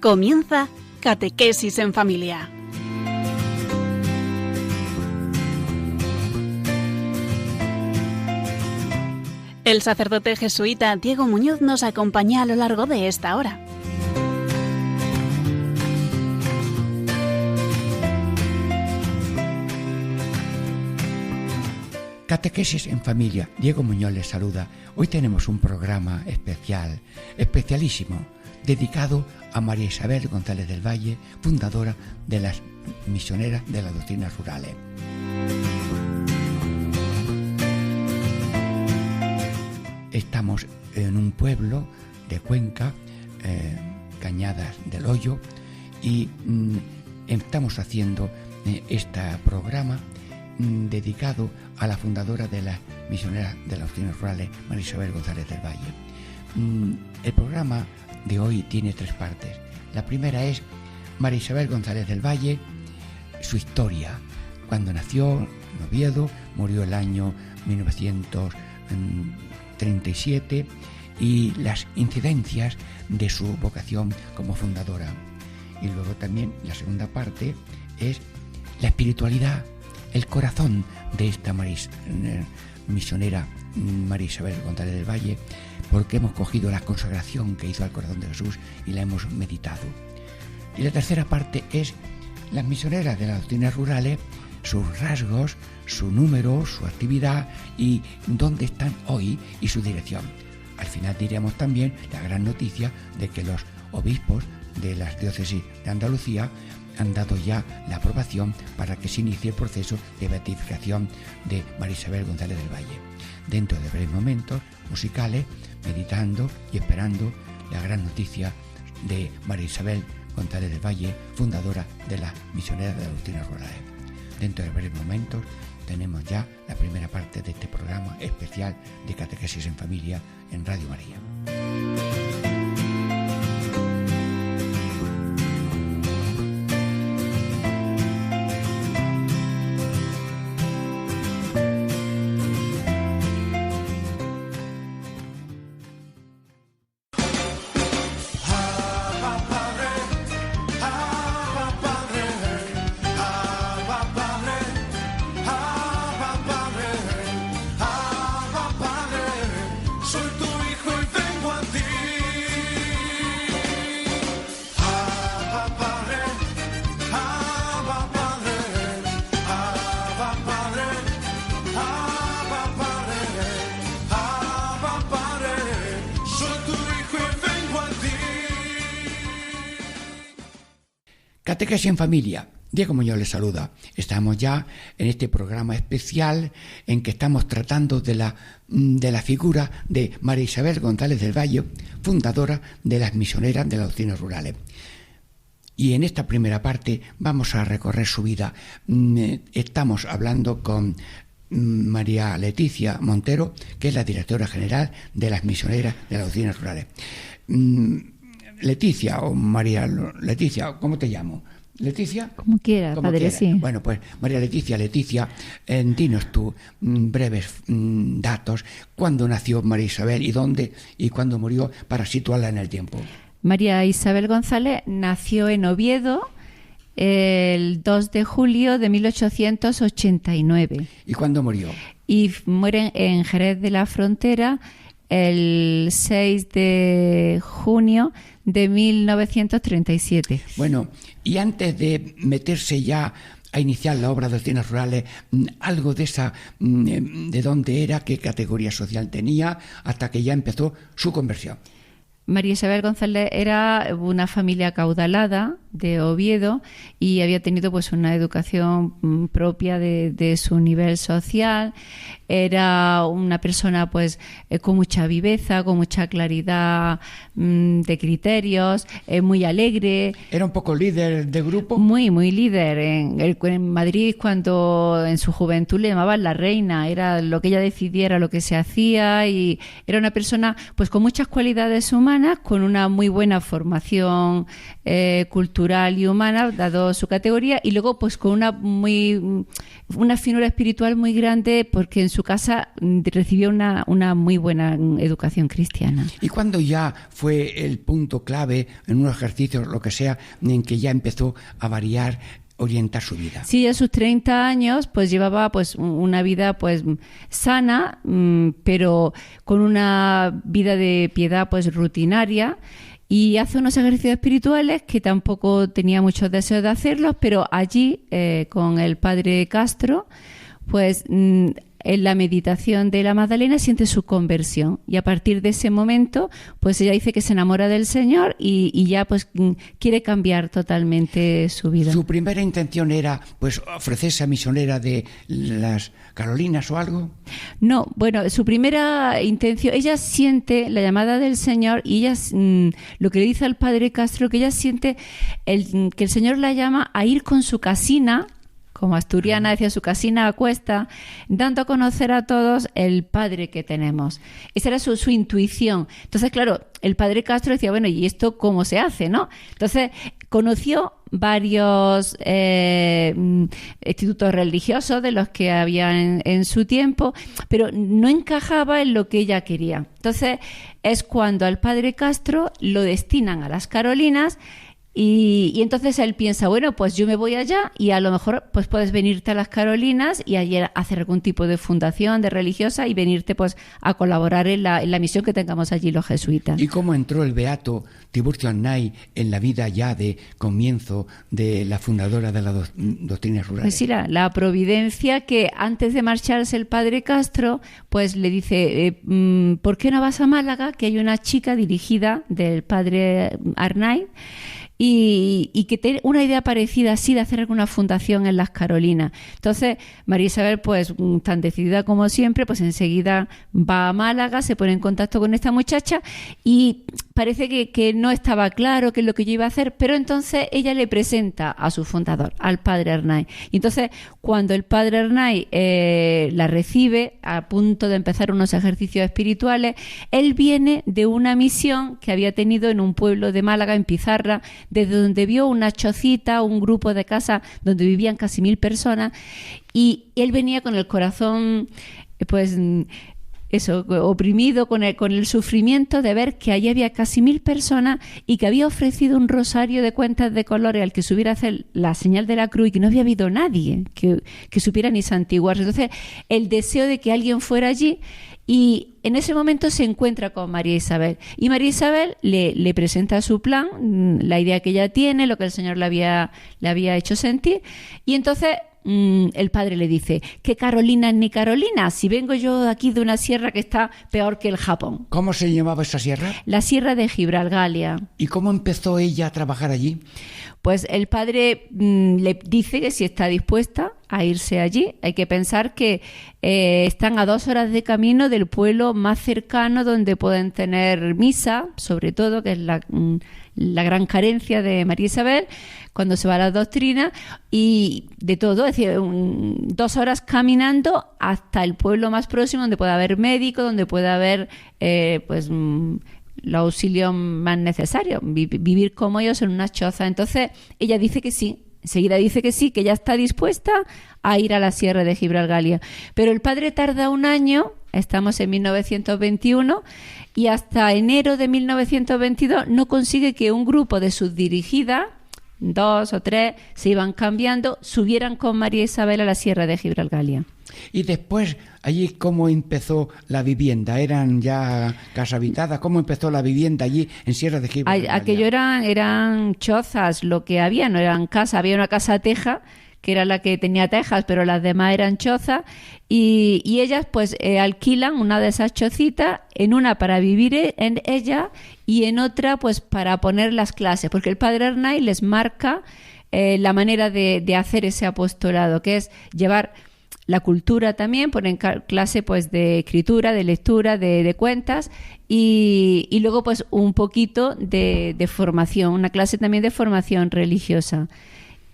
Comienza Catequesis en Familia. El sacerdote jesuita Diego Muñoz nos acompaña a lo largo de esta hora. Catequesis en Familia, Diego Muñoz les saluda. Hoy tenemos un programa especial, especialísimo, dedicado a María Isabel González del Valle, fundadora de las Misioneras de las Doctrinas Rurales. Estamos en un pueblo de Cuenca, Cañadas del Hoyo, y estamos haciendo este programa dedicado a la fundadora de las Misioneras de las Doctrinas Rurales, María Isabel González del Valle. El programa de hoy tiene 3 partes. La primera es María Isabel González del Valle, su historia, cuando nació en Oviedo, murió el año 1937, y las incidencias de su vocación como fundadora. Y luego también la segunda parte es la espiritualidad, el corazón de esta misionera María Isabel González del Valle, porque hemos cogido la consagración que hizo al corazón de Jesús y la hemos meditado. Y la tercera parte es las misioneras de las doctrinas rurales, sus rasgos, su número, su actividad y dónde están hoy y su dirección. Al final diremos también la gran noticia de que los obispos de las diócesis de Andalucía han dado ya la aprobación para que se inicie el proceso de beatificación de María Isabel González del Valle. Dentro de breves momentos musicales, meditando y esperando la gran noticia de María Isabel González del Valle, fundadora de las Misioneras de las Doctrinas Rurales. Dentro de breves momentos tenemos ya la primera parte de este programa especial de Catequesis en Familia en Radio María. Catequesis en Familia, Diego Muñoz les saluda. Estamos ya en este programa especial en que estamos tratando de la figura de María Isabel González del Valle, fundadora de las Misioneras de las Doctrinas Rurales. Y en esta primera parte vamos a recorrer su vida. Estamos hablando con María Leticia Montero, que es la directora general de las Misioneras de las Doctrinas Rurales. Leticia o María Leticia, ¿cómo te llamo? ¿Leticia? Como quiera, padre, quiera. Sí. Bueno, pues María Leticia, dinos tú breves datos. ¿Cuándo nació María Isabel y dónde y cuándo murió para situarla en el tiempo? María Isabel González nació en Oviedo el 2 de julio de 1889. ¿Y cuándo murió? Y muere en Jerez de la Frontera el 6 de junio de 1937. Bueno, y antes de meterse ya a iniciar la obra de Doctrinas Rurales, algo de de dónde era, qué categoría social tenía, hasta que ya empezó su conversión. María Isabel González era una familia acaudalada de Oviedo y había tenido pues una educación propia de su nivel social. Era una persona pues con mucha viveza, con mucha claridad de criterios, muy alegre. ¿Era un poco líder de grupo? Muy líder. En Madrid, cuando en su juventud le llamaban la reina, era lo que ella decidiera, lo que se hacía, y era una persona pues con muchas cualidades humanas, con una muy buena formación cultural natural y humana, dado su categoría, y luego pues con una finura espiritual muy grande, porque en su casa recibió una muy buena educación cristiana. ¿Y cuándo ya fue el punto clave en unos ejercicios, lo que sea, en que ya empezó a variar, orientar su vida? Sí, a sus 30 años pues llevaba pues una vida pues sana, pero con una vida de piedad pues rutinaria, y hace unos ejercicios espirituales que tampoco tenía muchos deseos de hacerlos, pero allí con el padre Castro pues en la meditación de la Magdalena siente su conversión, y a partir de ese momento pues ella dice que se enamora del Señor y ya pues quiere cambiar totalmente su vida. ¿Su primera intención era pues ofrecerse a misionera de las Carolinas o algo? No, bueno, su primera intención, ella siente la llamada del Señor, y ella lo que le dice al padre Castro, que ella siente que el Señor la llama a ir con su casina, como asturiana, decía, su casina a cuesta, dando a conocer a todos el Padre que tenemos. Esa era su intuición. Entonces, claro, el padre Castro decía, bueno, ¿y esto cómo se hace, no? Entonces, conoció varios institutos religiosos de los que había en su tiempo, pero no encajaba en lo que ella quería. Entonces, es cuando al padre Castro lo destinan a las Carolinas. Y entonces él piensa, bueno, pues yo me voy allá y a lo mejor pues puedes venirte a las Carolinas y allí hacer algún tipo de fundación, de religiosa, y venirte pues a colaborar en la misión que tengamos allí los jesuitas. ¿Y cómo entró el beato Tiburcio Arnaiz en la vida ya de comienzo de la fundadora de las doctrinas rurales? Pues sí, la providencia, que antes de marcharse el padre Castro pues le dice, ¿por qué no vas a Málaga? Que hay una chica dirigida del padre Arnaiz y que tiene una idea parecida así de hacer alguna fundación en las Carolinas. Entonces María Isabel, pues tan decidida como siempre, pues enseguida va a Málaga, se pone en contacto con esta muchacha, y parece que no estaba claro qué es lo que yo iba a hacer, pero entonces ella le presenta a su fundador, al padre Arnaiz. Y entonces cuando el padre Arnaiz la recibe a punto de empezar unos ejercicios espirituales, él viene de una misión que había tenido en un pueblo de Málaga, en Pizarra, desde donde vio una chocita, un grupo de casas donde vivían casi 1000 personas, y él venía con el corazón pues eso, oprimido, con el sufrimiento de ver que allí había casi 1000 personas y que había ofrecido un rosario de cuentas de colores al que supiera hacer la señal de la cruz, y que no había habido nadie que supiera ni santiguarse. Entonces el deseo de que alguien fuera allí, y en ese momento se encuentra con María Isabel, y María Isabel le presenta su plan, la idea que ella tiene, lo que el Señor le había hecho sentir, y entonces el padre le dice, ¿qué Carolina ni Carolina? Si vengo yo aquí de una sierra que está peor que el Japón. ¿Cómo se llamaba esa sierra? La sierra de Gibralgalia. ¿Y cómo empezó ella a trabajar allí? Pues el padre le dice que si está dispuesta a irse allí. Hay que pensar que están a 2 horas de camino del pueblo más cercano donde pueden tener misa, sobre todo, que es la gran carencia de María Isabel cuando se va a la doctrina, y de todo, es decir, 2 horas caminando hasta el pueblo más próximo donde pueda haber médico, donde pueda haber pues los auxilios más necesarios, vivir como ellos en una choza. Entonces ella dice que sí, enseguida dice que sí, que ya está dispuesta a ir a la sierra de Gibralgalia. Pero el padre tarda un año, estamos en 1921, y hasta enero de 1922 no consigue que un grupo de sus dirigidas, 2 o 3, se iban cambiando, subieran con María Isabel a la sierra de Gibralgalia. Y después, allí, ¿cómo empezó la vivienda? ¿Eran ya casa habitada? ¿Cómo empezó la vivienda allí en Sierra de Gibralgalia? Aquello eran chozas, lo que había, no eran casas. Había una casa teja, que era la que tenía tejas, pero las demás eran chozas, y ellas pues alquilan una de esas chocitas, en una para vivir en ella y en otra pues para poner las clases, porque el padre Arnaiz les marca la manera de hacer ese apostolado, que es llevar la cultura también, ponen clase pues de escritura, de lectura, de cuentas, y luego pues un poquito de formación, una clase también de formación religiosa.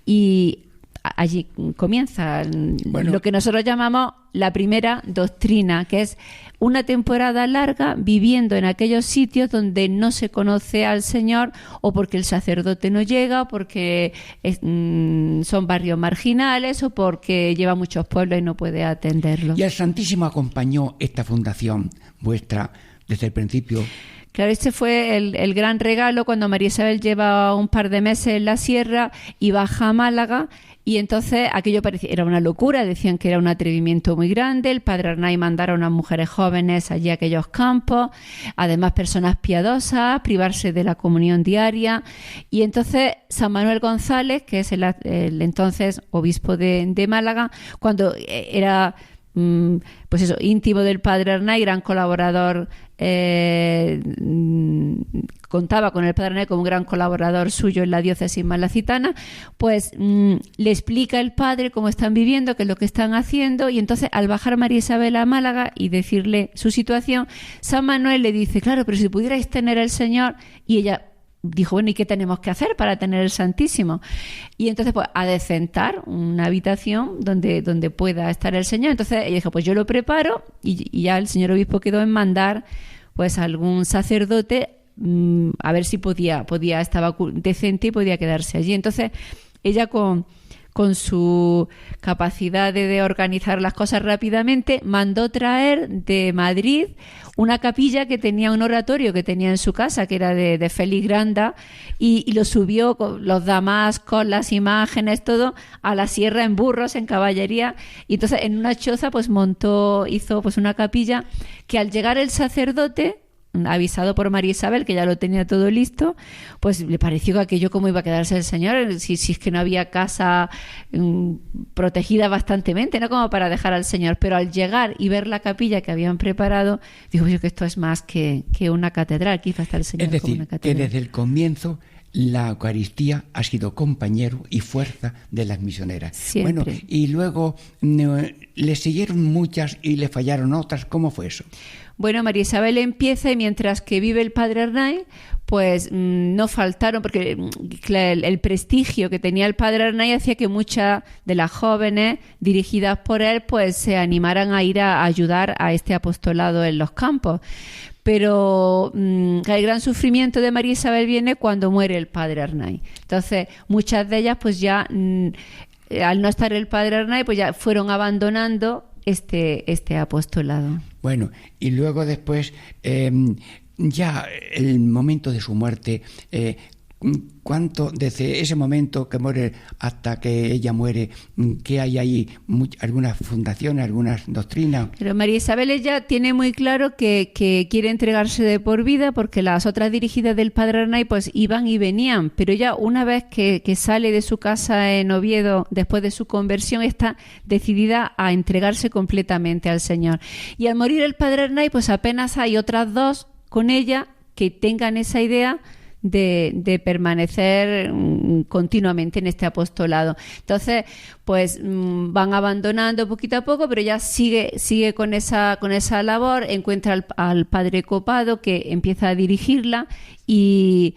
Y allí comienza lo que nosotros llamamos la primera doctrina, que es una temporada larga viviendo en aquellos sitios donde no se conoce al Señor, o porque el sacerdote no llega, o porque son barrios marginales, o porque lleva muchos pueblos y no puede atenderlos. ¿Y el Santísimo acompañó esta fundación vuestra desde el principio? Claro, este fue el gran regalo cuando María Isabel lleva un par de meses en la sierra y baja a Málaga, y entonces aquello era una locura, decían que era un atrevimiento muy grande. El padre Arnaiz mandara a unas mujeres jóvenes allí a aquellos campos, además personas piadosas, privarse de la comunión diaria, y entonces San Manuel González, que es el entonces obispo de Málaga, cuando era pues eso, íntimo del padre Arnaiz, gran colaborador, contaba con el padre Arnaiz como un gran colaborador suyo en la diócesis malacitana, pues le explica el padre cómo están viviendo, qué es lo que están haciendo, y entonces al bajar María Isabel a Málaga y decirle su situación, San Manuel le dice, claro, pero si pudierais tener el Señor, y ella dijo, bueno, ¿y qué tenemos que hacer para tener el Santísimo? Y entonces, pues, adecentar una habitación donde pueda estar el Señor. Entonces ella dijo, pues yo lo preparo, y ya el señor obispo quedó en mandar, pues, a algún sacerdote a ver si estaba decente y podía quedarse allí. Entonces ella con su capacidad de organizar las cosas rápidamente, mandó traer de Madrid una capilla que tenía, un oratorio que tenía en su casa, que era de Félix Granda, y lo subió con los damascos, las imágenes, todo, a la sierra en burros, en caballería, y entonces en una choza pues hizo pues una capilla que al llegar el sacerdote, avisado por María Isabel, que ya lo tenía todo listo, pues le pareció que aquello cómo iba a quedarse el Señor, si es que no había casa protegida bastantemente, ¿no? Como para dejar al Señor. Pero al llegar y ver la capilla que habían preparado, dijo yo que esto es más que una catedral, quizás está el Señor es decir, como una catedral. Que desde el comienzo la Eucaristía ha sido compañero y fuerza de las misioneras. Siempre. Bueno, y luego le siguieron muchas y le fallaron otras. ¿Cómo fue eso? Bueno, María Isabel empieza, y mientras que vive el padre Arnaiz, pues no faltaron, porque el prestigio que tenía el padre Arnaiz hacía que muchas de las jóvenes dirigidas por él pues se animaran a ir a ayudar a este apostolado en los campos. Pero el gran sufrimiento de María Isabel viene cuando muere el padre Arnaiz. Entonces, muchas de ellas pues ya, al no estar el padre Arnaiz, pues ya fueron abandonando este apostolado. Bueno, y luego después, ya el momento de su muerte, ¿cuánto desde ese momento que muere hasta que ella muere, qué hay ahí? ¿Algunas fundaciones, algunas doctrinas? Pero María Isabel ella tiene muy claro que quiere entregarse de por vida, porque las otras dirigidas del padre Arnaiz pues iban y venían, pero ella una vez que sale de su casa en Oviedo después de su conversión está decidida a entregarse completamente al Señor. Y al morir el padre Arnaiz pues apenas hay otras dos con ella que tengan esa idea de permanecer continuamente en este apostolado. Entonces, pues van abandonando poquito a poco, pero ya sigue con esa labor, encuentra al padre Copado que empieza a dirigirla y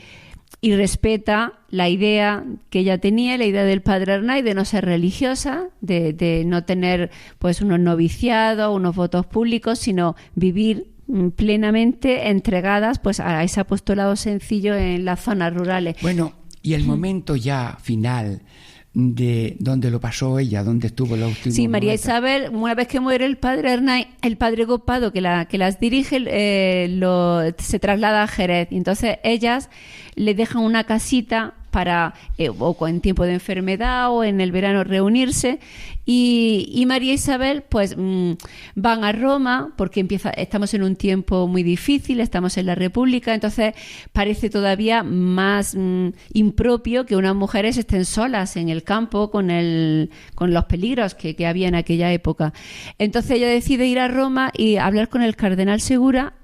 respeta la idea que ella tenía, la idea del padre Arnaiz de no ser religiosa, de no tener pues unos noviciados, unos votos públicos, sino vivir plenamente entregadas pues a ese apostolado sencillo en las zonas rurales. Bueno, y el momento ya final de donde lo pasó ella, donde estuvo la última. Sí, María Isabel, una vez que muere el padre Arnaiz, el padre Copado que las dirige se traslada a Jerez, y entonces ellas le dejan una casita para o en tiempo de enfermedad o en el verano reunirse, y María Isabel pues van a Roma porque estamos en un tiempo muy difícil, estamos en la República, entonces parece todavía más impropio que unas mujeres estén solas en el campo con los peligros que había en aquella época. Entonces ella decide ir a Roma y hablar con el cardenal Segura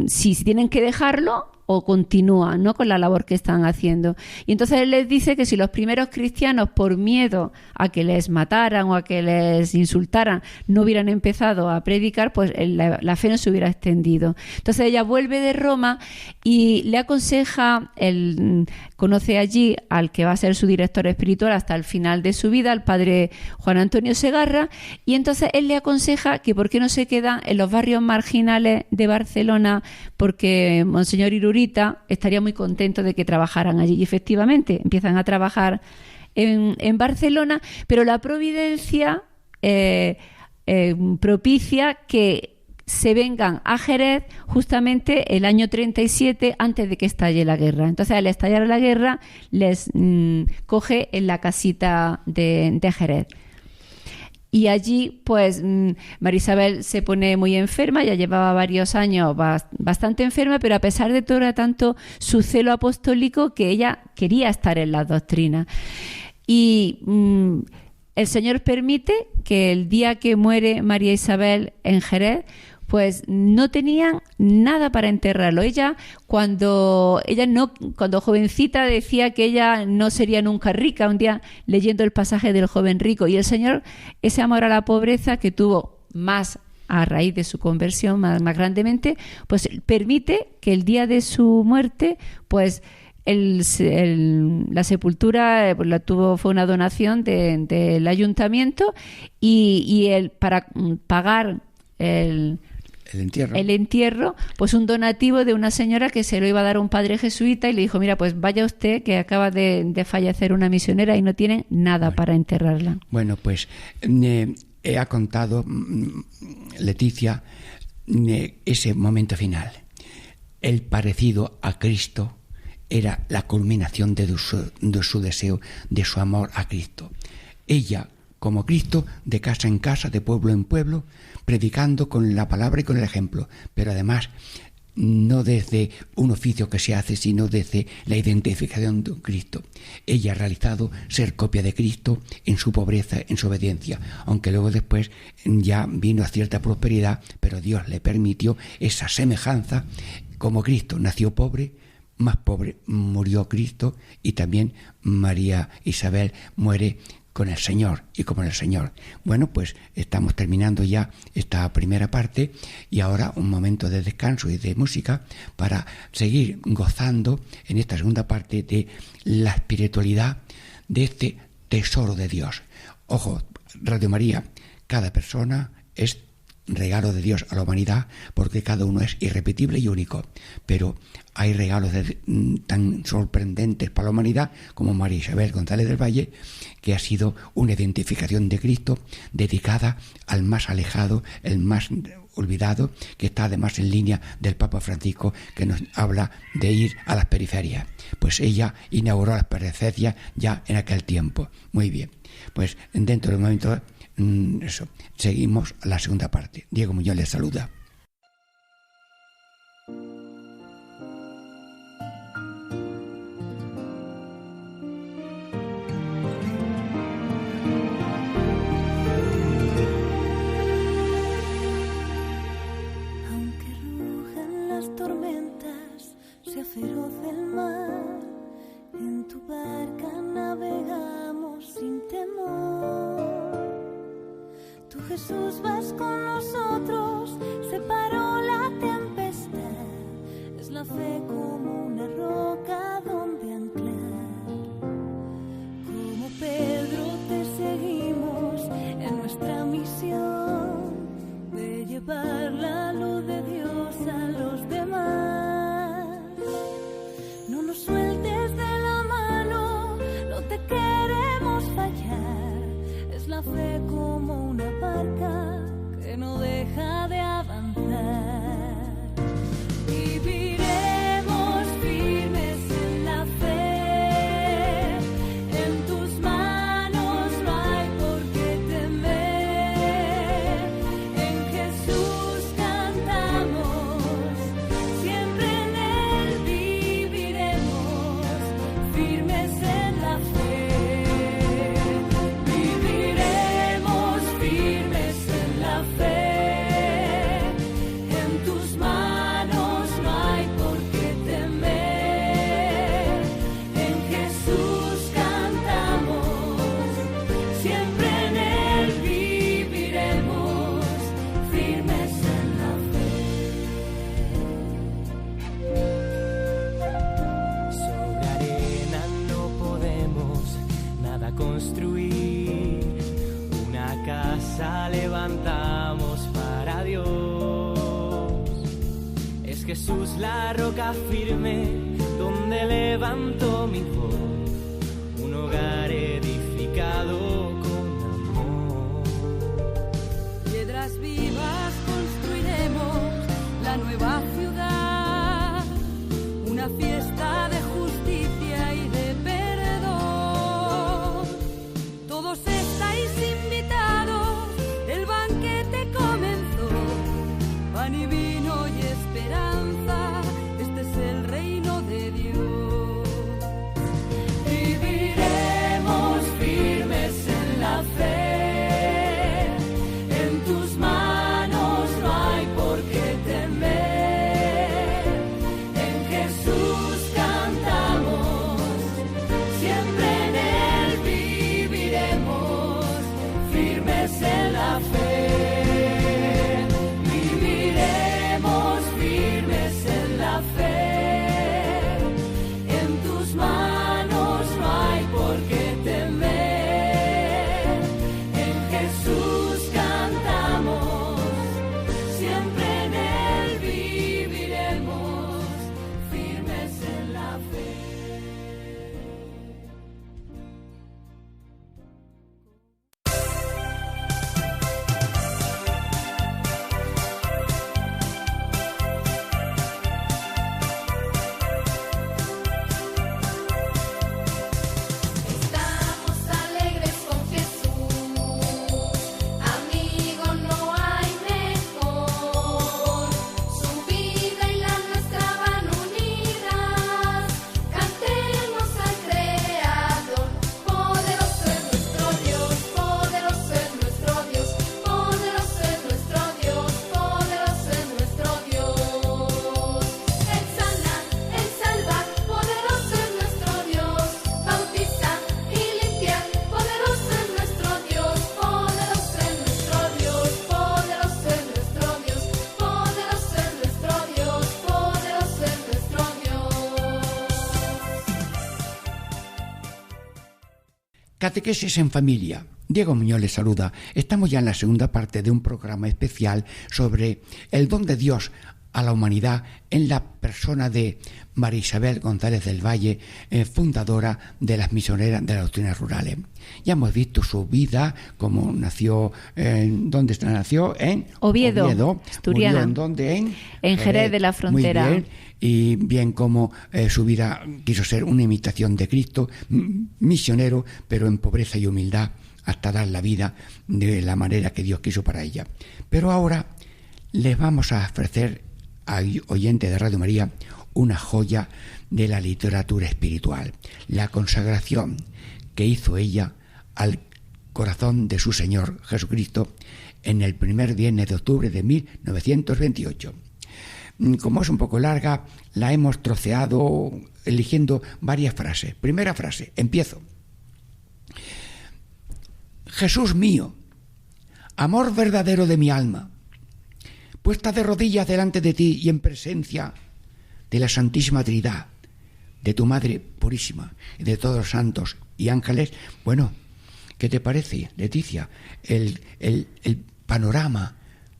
si tienen que dejarlo o continúan, ¿no?, con la labor que están haciendo. Y entonces él les dice que si los primeros cristianos, por miedo a que les mataran o a que les insultaran, no hubieran empezado a predicar, pues la fe no se hubiera extendido. Entonces ella vuelve de Roma y le aconseja, conoce allí al que va a ser su director espiritual hasta el final de su vida, al padre Juan Antonio Segarra, y entonces él le aconseja que por qué no se queda en los barrios marginales de Barcelona, porque Monseñor Irurita estaría muy contento de que trabajaran allí. Y efectivamente empiezan a trabajar en Barcelona, pero la providencia propicia que se vengan a Jerez justamente el año 37, antes de que estalle la guerra. Entonces, al estallar la guerra, les coge en la casita de Jerez. Y allí, pues, María Isabel se pone muy enferma, ya llevaba varios años bastante enferma, pero a pesar de todo era tanto su celo apostólico que ella quería estar en las doctrinas. Y el Señor permite que el día que muere María Isabel en Jerez, pues no tenían nada para enterrarlo. Ella cuando jovencita decía que ella no sería nunca rica, un día leyendo el pasaje del joven rico, y el Señor, ese amor a la pobreza que tuvo más a raíz de su conversión, más grandemente, pues permite que el día de su muerte, pues la sepultura fue una donación del ayuntamiento, y para pagar el entierro, pues un donativo de una señora que se lo iba a dar a un padre jesuita, y le dijo: mira, pues vaya usted, que acaba de fallecer una misionera y no tienen nada para enterrarla. Bueno, pues ha contado Leticia ese momento final. El parecido a Cristo era la culminación de su deseo, de su amor a Cristo. Ella, como Cristo, de casa en casa, de pueblo en pueblo, predicando con la palabra y con el ejemplo, pero además no desde un oficio que se hace, sino desde la identificación de Cristo. Ella ha realizado ser copia de Cristo en su pobreza, en su obediencia, aunque luego después ya vino a cierta prosperidad, pero Dios le permitió esa semejanza. Como Cristo nació pobre, más pobre murió Cristo, y también María Isabel muere con el Señor y como el Señor. Bueno, pues estamos terminando ya esta primera parte, y ahora un momento de descanso y de música para seguir gozando en esta segunda parte de la espiritualidad de este tesoro de Dios. Ojo, Radio María, cada persona es regalo de Dios a la humanidad, porque cada uno es irrepetible y único, pero hay regalos tan sorprendentes para la humanidad como María Isabel González del Valle, que ha sido una identificación de Cristo dedicada al más alejado, el más olvidado, que está además en línea del Papa Francisco, que nos habla de ir a las periferias. Pues ella inauguró las periferias ya en aquel tiempo. Muy bien, pues dentro de un momento seguimos la segunda parte. Diego Muñoz les saluda. Aunque rujan las tormentas, sea feroz el mar, en tu barca navegamos sin temor. Tú, Jesús, vas con nosotros, separó la tempestad. Es la fe como una roca donde anclar. Como Pedro te seguimos en nuestra misión de llevar la luz de Dios a los demás. No nos sueltes de la mano, no te queremos fallar. Es la fe como una barca que no deja de avanzar. Viviremos firmes Jesús, la roca firme donde levanto mi voz, un hogar edificado con amor. Piedras vivas construiremos la nueva ciudad, una fiesta de justicia y de perdón. Todos estáis invitados, el banquete comenzó, pan y vino y esperanza, este es el reino de Dios. Viviremos firmes en la fe, en tus manos no hay por qué temer, en Jesús cantamos, siempre en Él viviremos, firmes en la fe. Catequesis en familia. Diego Muñoz les saluda. Estamos ya en la segunda parte de un programa especial sobre el don de Dios a la humanidad en la persona de María Isabel González del Valle, fundadora de las misioneras de las doctrinas rurales. Ya hemos visto su vida, cómo nació, ¿dónde nació? En Oviedo, Asturiana. Murió ¿en dónde? En Jerez de la Frontera. Muy bien. Y bien cómo su vida quiso ser una imitación de Cristo, misionero, pero en pobreza y humildad, hasta dar la vida de la manera que Dios quiso para ella. Pero ahora les vamos a ofrecer a oyentes de Radio María una joya de la literatura espiritual, la consagración que hizo ella al corazón de su Señor Jesucristo en el primer viernes de octubre de 1928. Como es un poco larga, la hemos troceado eligiendo varias frases. Primera frase, empiezo. Jesús mío, amor verdadero de mi alma, puesta de rodillas delante de ti y en presencia de la Santísima Trinidad, de tu Madre Purísima y de todos los santos y ángeles. Bueno, ¿qué te parece, Leticia? El panorama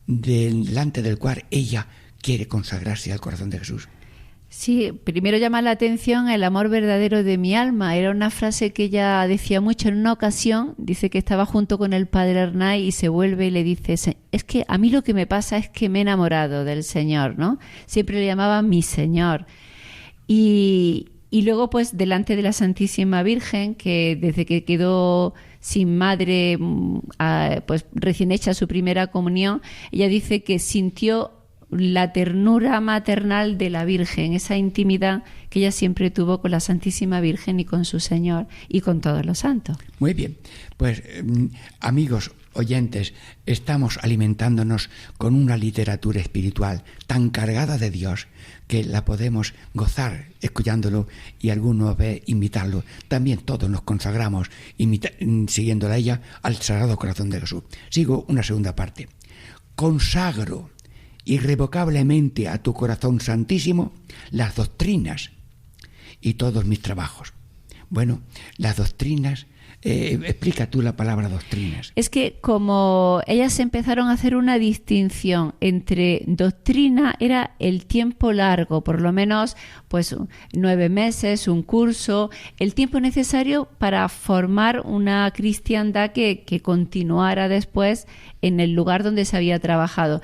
delante del cual ella quiere consagrarse al corazón de Jesús. Sí, primero llama la atención el amor verdadero de mi alma. Era una frase que ella decía mucho. En una ocasión dice que estaba junto con el padre Hernay y se vuelve y le dice: es que a mí lo que me pasa es que me he enamorado del Señor, ¿no? Siempre le llamaba mi Señor. Y luego, pues, delante de la Santísima Virgen, que desde que quedó sin madre, pues recién hecha su primera comunión, ella dice que sintió la ternura maternal de la Virgen, esa intimidad que ella siempre tuvo con la Santísima Virgen y con su Señor y con todos los santos. Muy bien, pues amigos oyentes, estamos alimentándonos con una literatura espiritual tan cargada de Dios que la podemos gozar escuchándolo y algunos imitarlo. También todos nos consagramos siguiéndola a ella al Sagrado Corazón de Jesús. Sigo una segunda parte. Consagro irrevocablemente a tu corazón santísimo las doctrinas y todos mis trabajos. Bueno, las doctrinas explica tú la palabra doctrinas. Es que como ellas empezaron a hacer una distinción entre doctrina, era el tiempo largo, por lo menos pues 9 meses, un curso, el tiempo necesario para formar una cristiandad que continuara después en el lugar donde se había trabajado.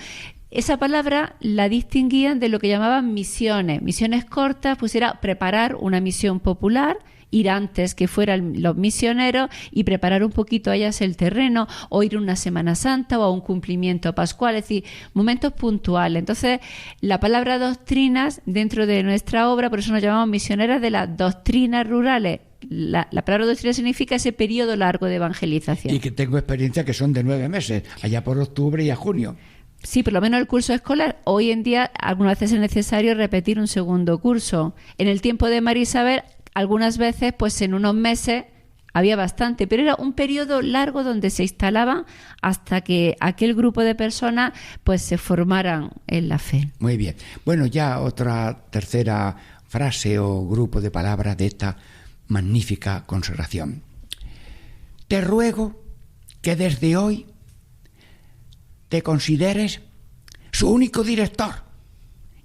Esa palabra la distinguían de lo que llamaban misiones. Misiones cortas, pues era preparar una misión popular, ir antes que fueran los misioneros y preparar un poquito a ellas el terreno, o ir a una Semana Santa o a un cumplimiento pascual, es decir, momentos puntuales. Entonces, la palabra doctrinas dentro de nuestra obra, por eso nos llamamos misioneras de las doctrinas rurales. La palabra doctrina significa ese periodo largo de evangelización. Y que tengo experiencia que son de 9 meses, allá por octubre y a junio. Sí, por lo menos el curso escolar. Hoy en día algunas veces es necesario repetir un segundo curso. En el tiempo de María Isabel, algunas veces, pues en unos meses había bastante, pero era un periodo largo donde se instalaban hasta que aquel grupo de personas pues se formaran en la fe. Muy bien. Bueno, ya otra tercera frase o grupo de palabras de esta magnífica consagración. Te ruego que desde hoy te consideres su único director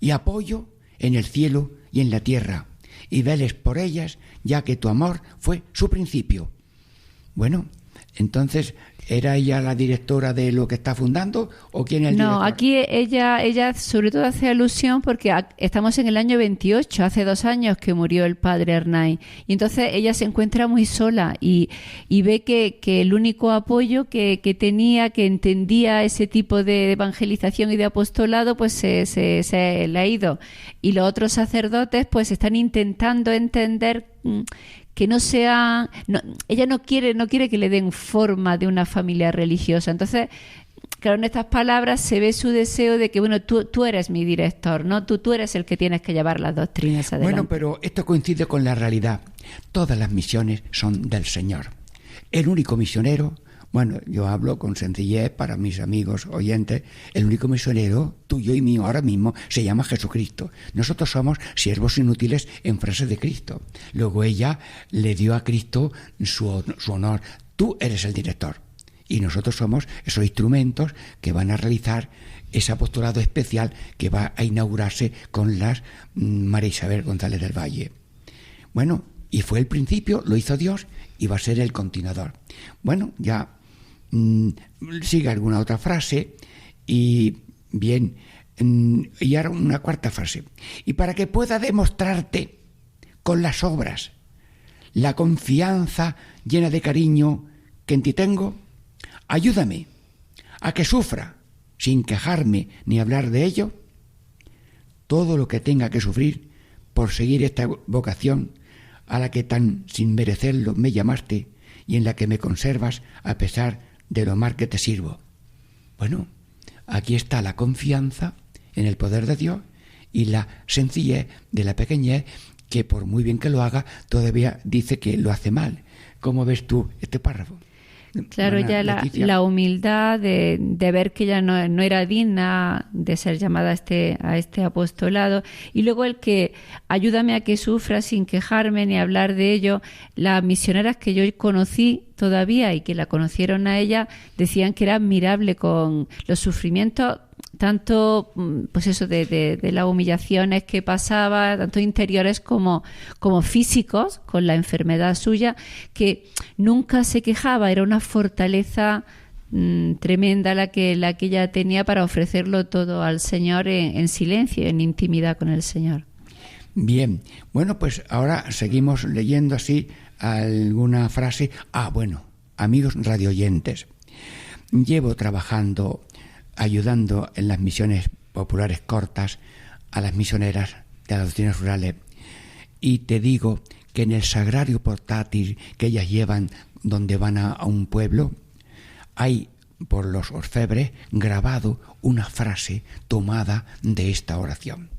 y apoyo en el cielo y en la tierra, y veles por ellas, ya que tu amor fue su principio. Bueno, entonces, ¿era ella la directora de lo que está fundando o quién es el director? No, aquí ella sobre todo hace alusión porque estamos en el año 28, hace 2 años que murió el padre Ernai, y entonces ella se encuentra muy sola y ve que el único apoyo que tenía, que entendía ese tipo de evangelización y de apostolado, pues se le ha ido. Y los otros sacerdotes pues están intentando entender que no sea, ella no quiere que le den forma de una familia religiosa. Entonces, claro, en estas palabras se ve su deseo de que, bueno, tú eres mi director, ¿no? Tú eres el que tienes que llevar las doctrinas adelante. Bueno, pero esto coincide con la realidad. Todas las misiones son del Señor. El único misionero, bueno, yo hablo con sencillez para mis amigos oyentes, el único misionero tuyo y mío ahora mismo se llama Jesucristo. Nosotros somos siervos inútiles en frase de Cristo. Luego ella le dio a Cristo su honor. Tú eres el director. Y nosotros somos esos instrumentos que van a realizar ese apostolado especial que va a inaugurarse con las María Isabel González del Valle. Bueno, y fue el principio, lo hizo Dios y va a ser el continuador. Bueno, ya sigue alguna otra frase y bien, y ahora una cuarta frase. Y para que pueda demostrarte con las obras la confianza llena de cariño que en ti tengo, ayúdame a que sufra, sin quejarme ni hablar de ello, todo lo que tenga que sufrir por seguir esta vocación a la que tan sin merecerlo me llamaste y en la que me conservas a pesar de lo mal que te sirvo. Bueno, aquí está la confianza en el poder de Dios y la sencillez de la pequeñez, que por muy bien que lo haga, todavía dice que lo hace mal. ¿Cómo ves tú este párrafo? Claro, ya la humildad de ver que ella no era digna de ser llamada a este apostolado, y luego el que ayúdame a que sufra sin quejarme ni hablar de ello. Las misioneras que yo conocí todavía y que la conocieron a ella decían que era admirable con los sufrimientos, tanto pues eso de las humillaciones que pasaba, tanto interiores como físicos, con la enfermedad suya, que nunca se quejaba. Era una fortaleza tremenda la que ella tenía para ofrecerlo todo al Señor en silencio, en intimidad con el Señor. Bien, bueno, pues ahora seguimos leyendo así alguna frase. Bueno, amigos radioyentes, llevo trabajando, ayudando en las misiones populares cortas a las misioneras de las doctrinas rurales, y te digo que en el sagrario portátil que ellas llevan donde van a un pueblo, hay por los orfebres grabado una frase tomada de esta oración.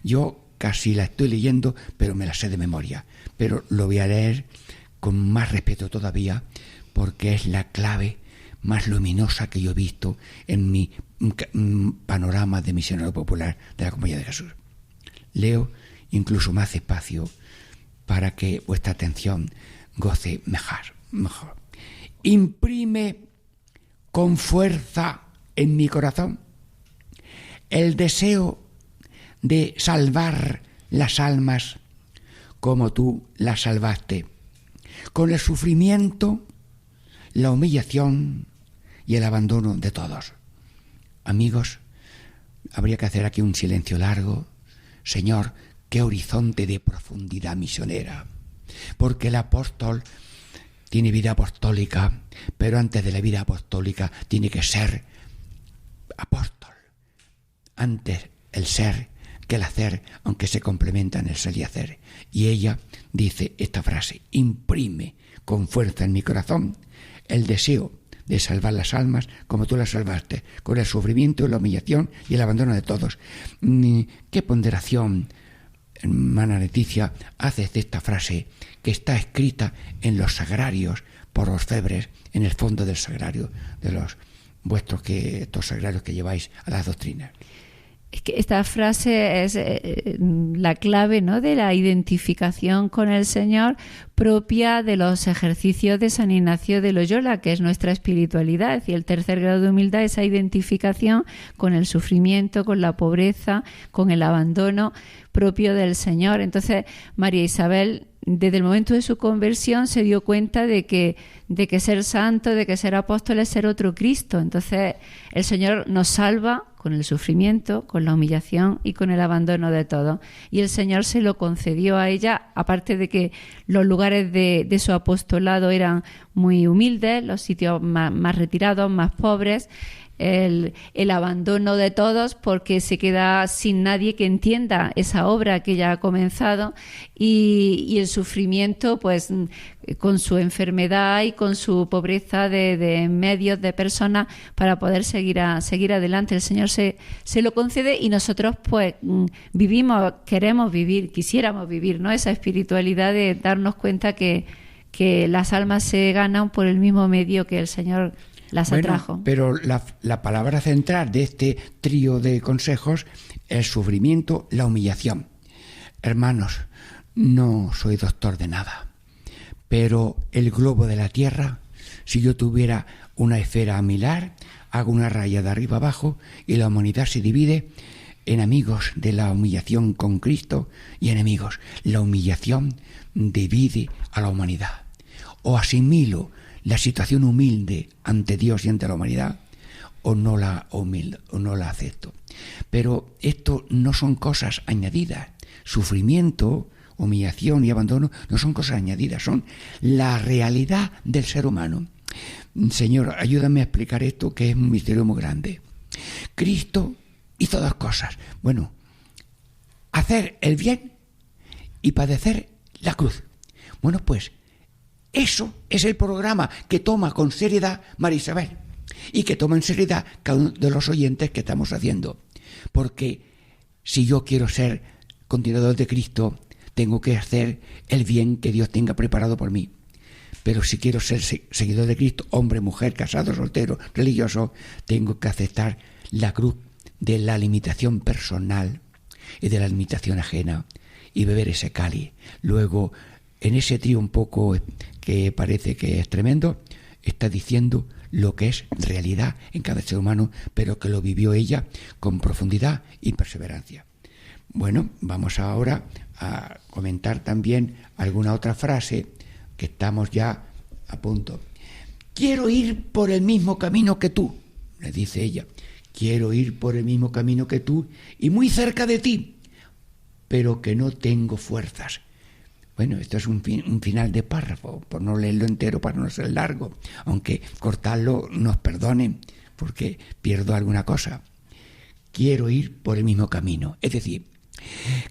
Yo casi la estoy leyendo, pero me la sé de memoria, pero lo voy a leer con más respeto todavía, porque es la clave más luminosa que yo he visto en mi panorama de misionero popular de la Compañía de Jesús. Leo incluso más despacio para que vuestra atención goce mejor. Imprime con fuerza en mi corazón el deseo de salvar las almas como tú las salvaste, con el sufrimiento, la humillación y el abandono de todos. Amigos, habría que hacer aquí un silencio largo. Señor, qué horizonte de profundidad misionera, porque el apóstol tiene vida apostólica, pero antes de la vida apostólica tiene que ser apóstol. Antes el ser que el hacer, aunque se complementan el ser y hacer. Y ella dice esta frase: imprime con fuerza en mi corazón el deseo de salvar las almas como tú las salvaste, con el sufrimiento, la humillación y el abandono de todos. ¿Qué ponderación, hermana Leticia, haces de esta frase que está escrita en los sagrarios por orfebres, en el fondo del sagrario de los vuestros estos sagrarios que lleváis a las doctrinas? Es que esta frase es la clave, ¿no?, de la identificación con el Señor propia de los ejercicios de San Ignacio de Loyola, que es nuestra espiritualidad. Y el tercer grado de humildad, esa identificación con el sufrimiento, con la pobreza, con el abandono propio del Señor. Entonces, María Isabel, desde el momento de su conversión, se dio cuenta de que ser santo, de que ser apóstol es ser otro Cristo. Entonces, el Señor nos salva con el sufrimiento, con la humillación y con el abandono de todo. Y el Señor se lo concedió a ella, aparte de que los lugares de su apostolado eran muy humildes, los sitios más retirados, más pobres, el abandono de todos, porque se queda sin nadie que entienda esa obra que ella ha comenzado, y el sufrimiento, pues con su enfermedad y con su pobreza de medios, de personas, para poder seguir adelante. El Señor se lo concede, y nosotros pues quisiéramos vivir, ¿no?, esa espiritualidad de darnos cuenta que las almas se ganan por el mismo medio que el Señor las atrajo. Pero la palabra central de este trío de consejos es el sufrimiento, la humillación. Hermanos, no soy doctor de nada, pero el globo de la Tierra, si yo tuviera una esfera a mirar, hago una raya de arriba abajo y la humanidad se divide en amigos de la humillación con Cristo y enemigos. La humillación divide a la humanidad. O asimilo la situación humilde ante Dios y ante la humanidad, o no la acepto. Pero esto no son cosas añadidas. Sufrimiento, humillación y abandono no son cosas añadidas, son la realidad del ser humano. Señor, ayúdame a explicar esto, que es un misterio muy grande. Cristo hizo dos cosas. Bueno, hacer el bien y padecer la cruz. Bueno, pues eso es el programa que toma con seriedad María Isabel, y que toma en seriedad cada uno de los oyentes que estamos haciendo. Porque si yo quiero ser continuador de Cristo, tengo que hacer el bien que Dios tenga preparado por mí. Pero si quiero ser seguidor de Cristo, hombre, mujer, casado, soltero, religioso, tengo que aceptar la cruz de la limitación personal y de la limitación ajena, y beber ese cáliz. Luego, en ese trío un poco que parece que es tremendo, está diciendo lo que es realidad en cada ser humano, pero que lo vivió ella con profundidad y perseverancia. Bueno, vamos ahora a comentar también alguna otra frase, que estamos ya a punto. Quiero ir por el mismo camino que tú, le dice ella. Quiero ir por el mismo camino que tú y muy cerca de ti, pero que no tengo fuerzas. Bueno, esto es un final de párrafo, por no leerlo entero para no ser largo, aunque cortarlo nos perdonen, porque pierdo alguna cosa. Quiero ir por el mismo camino. Es decir,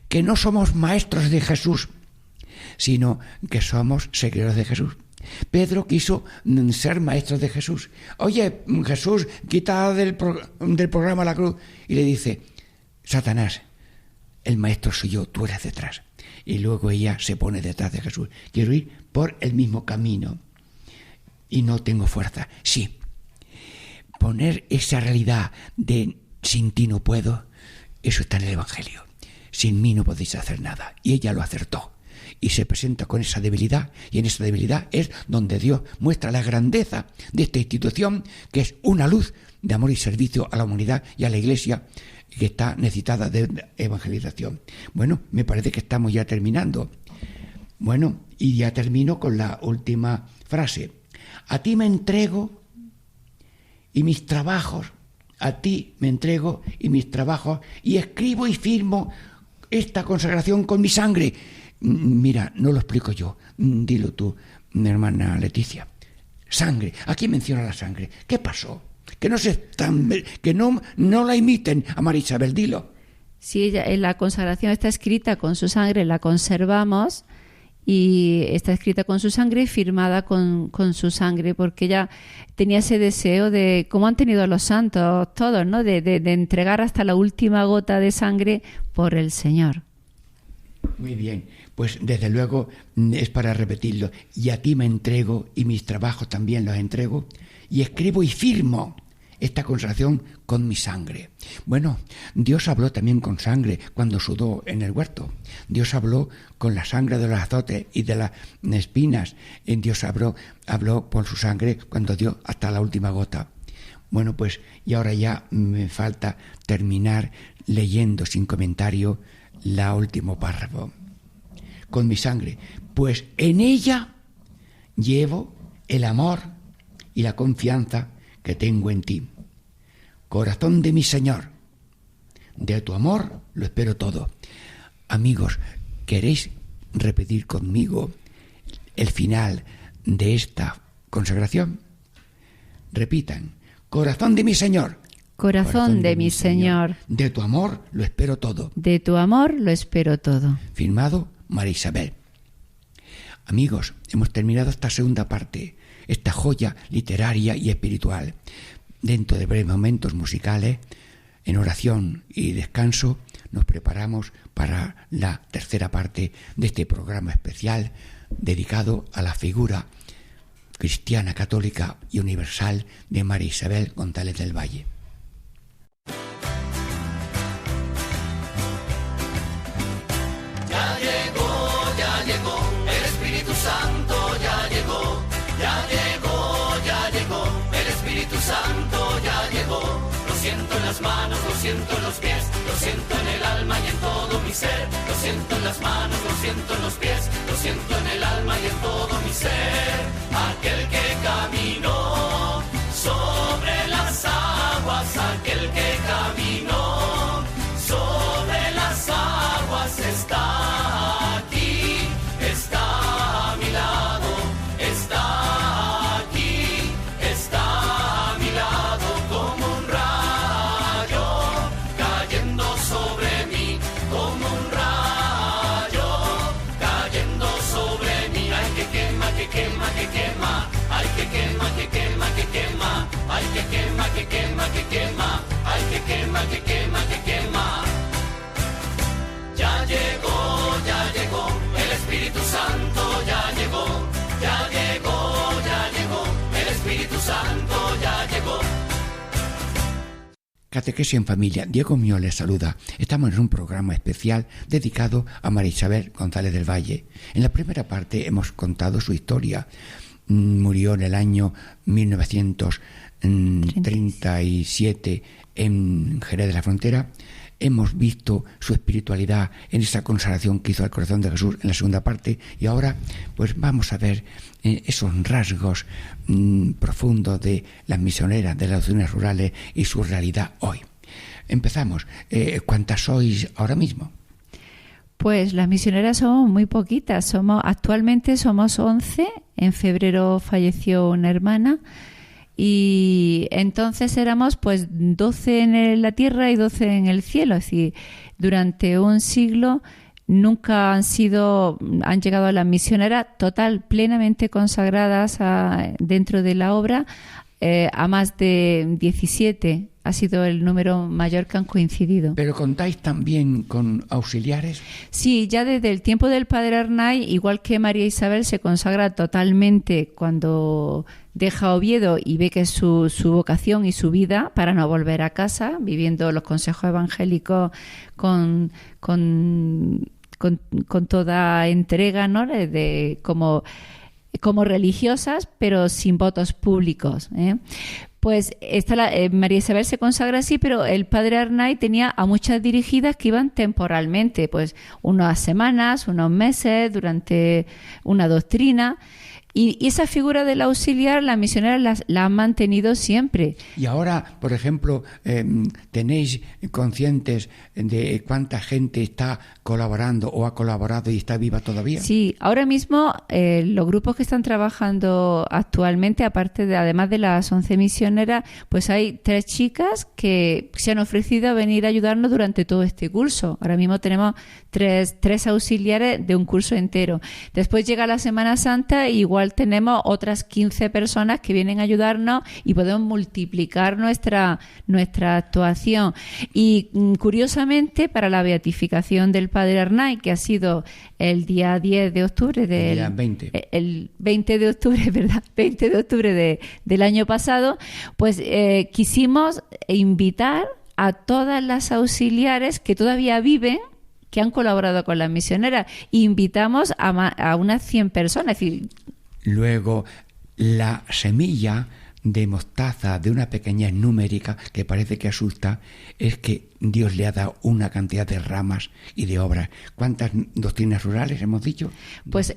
que no somos maestros de Jesús, sino que somos seguidores de Jesús. Pedro quiso ser maestro de Jesús. Oye, Jesús, quita del programa la cruz. Y le dice, Satanás, el maestro soy yo, tú eres detrás. Y luego ella se pone detrás de Jesús. Quiero ir por el mismo camino y no tengo fuerza. Sí, poner esa realidad de sin ti no puedo, eso está en el Evangelio. Sin mí no podéis hacer nada. Y ella lo acertó. y se presenta con esa debilidad, y en esa debilidad es donde Dios muestra la grandeza de esta institución, que es una luz de amor y servicio a la humanidad y a la Iglesia, que está necesitada de evangelización. Bueno, me parece que estamos ya terminando. Bueno, y ya termino con la última frase. A ti me entrego y mis trabajos, a ti me entrego y mis trabajos, y escribo y firmo esta consagración con mi sangre. Mira, no lo explico yo, dilo tú, mi hermana Leticia. Sangre, aquí menciona la sangre. ¿Qué pasó? Que no la imiten a María Isabel, dilo. Sí, ella, en la consagración está escrita con su sangre, la conservamos, y está escrita con su sangre y firmada con su sangre, porque ella tenía ese deseo de, como han tenido los santos todos, ¿no? De entregar hasta la última gota de sangre por el Señor. Muy bien, pues desde luego es para repetirlo. Y a ti me entrego y mis trabajos también los entrego, y escribo y firmo esta consagración con mi sangre. Bueno, Dios habló también con sangre cuando sudó en el huerto. Dios habló con la sangre de los azotes y de las espinas. Dios habló por su sangre cuando dio hasta la última gota. Bueno, pues, y ahora ya me falta terminar leyendo sin comentario la último párrafo. Con mi sangre, pues en ella llevo el amor y la confianza que tengo en ti. Corazón de mi Señor, de tu amor lo espero todo. Amigos, ¿queréis repetir conmigo el final de esta consagración? Repitan. Corazón de mi Señor. Corazón de mi Señor. De tu amor lo espero todo. De tu amor lo espero todo. Firmado María Isabel. Amigos, hemos terminado esta segunda parte, esta joya literaria y espiritual. Dentro de breves momentos musicales, en oración y descanso, nos preparamos para la tercera parte de este programa especial dedicado a la figura cristiana, católica y universal de María Isabel González del Valle. Ya llegó, el Espíritu Santo ya llegó, el Espíritu Santo ya llegó. Lo siento en las manos, lo siento en los pies, lo siento en el alma y en todo mi ser. Lo siento en las manos, lo siento en los pies, lo siento en el alma y en todo mi ser. Aquel que caminó sobre las aguas, aquel que caminó sobre las aguas está aquí, está a mi lado, está aquí, está a mi lado como un rayo cayendo sobre mí, como un rayo cayendo sobre mí. Ay, que quema, que quema, que quema, ay, que quema, que quema, que quema, ay, que quema, que quema, que quema, ay, que quema, que quema, que quema. Ya llegó, el Espíritu Santo ya llegó, ya llegó, el Espíritu Santo ya llegó. Catequesis en familia, Diego Mío les saluda. Estamos en un programa especial dedicado a María Isabel González del Valle. En la primera parte hemos contado su historia. Murió en el año 1937 en Jerez de la Frontera. Hemos visto su espiritualidad en esa consagración que hizo al corazón de Jesús en la segunda parte, y ahora pues vamos a ver esos rasgos profundos de las misioneras, de las ciudades rurales y su realidad hoy. Empezamos. ¿Cuántas sois ahora mismo? Pues las misioneras somos muy poquitas. Actualmente somos 11. En febrero falleció una hermana. Y entonces éramos pues 12 en la tierra y 12 en el cielo. Es decir, durante un siglo nunca han llegado a las misioneras plenamente consagradas dentro de la obra, a más de 17. Ha sido el número mayor que han coincidido. ¿Pero contáis también con auxiliares? Sí, ya desde el tiempo del padre Arnay, igual que María Isabel, se consagra totalmente cuando deja Oviedo y ve que es su vocación y su vida para no volver a casa, viviendo los consejos evangélicos con con toda entrega, ¿no? Como religiosas, pero sin votos públicos, ¿eh? Pues María Isabel se consagra así, pero el padre Arnaiz tenía a muchas dirigidas que iban temporalmente, pues unas semanas, unos meses, durante una doctrina. Y esa figura del auxiliar, las misioneras la han mantenido siempre. Y ahora, por ejemplo, ¿tenéis conscientes de cuánta gente está colaborando o ha colaborado y está viva todavía? Sí, ahora mismo los grupos que están trabajando actualmente, además de las 11 misioneras, pues hay 3 chicas que se han ofrecido a venir a ayudarnos durante todo este curso. Ahora mismo tenemos tres auxiliares de un curso entero. Después llega la Semana Santa y igual tenemos otras 15 personas que vienen a ayudarnos y podemos multiplicar nuestra actuación. Y curiosamente, para la beatificación del padre Arnaiz, que ha sido el día 10 de octubre el 20 de octubre, ¿verdad? 20 de octubre del año pasado, pues quisimos invitar a todas las auxiliares que todavía viven, que han colaborado con las misioneras. Invitamos a unas 100 personas. Es decir, luego, la semilla de mostaza de una pequeñez numérica que parece que asusta es que Dios le ha dado una cantidad de ramas y de obras. ¿Cuántas doctrinas rurales hemos dicho? Pues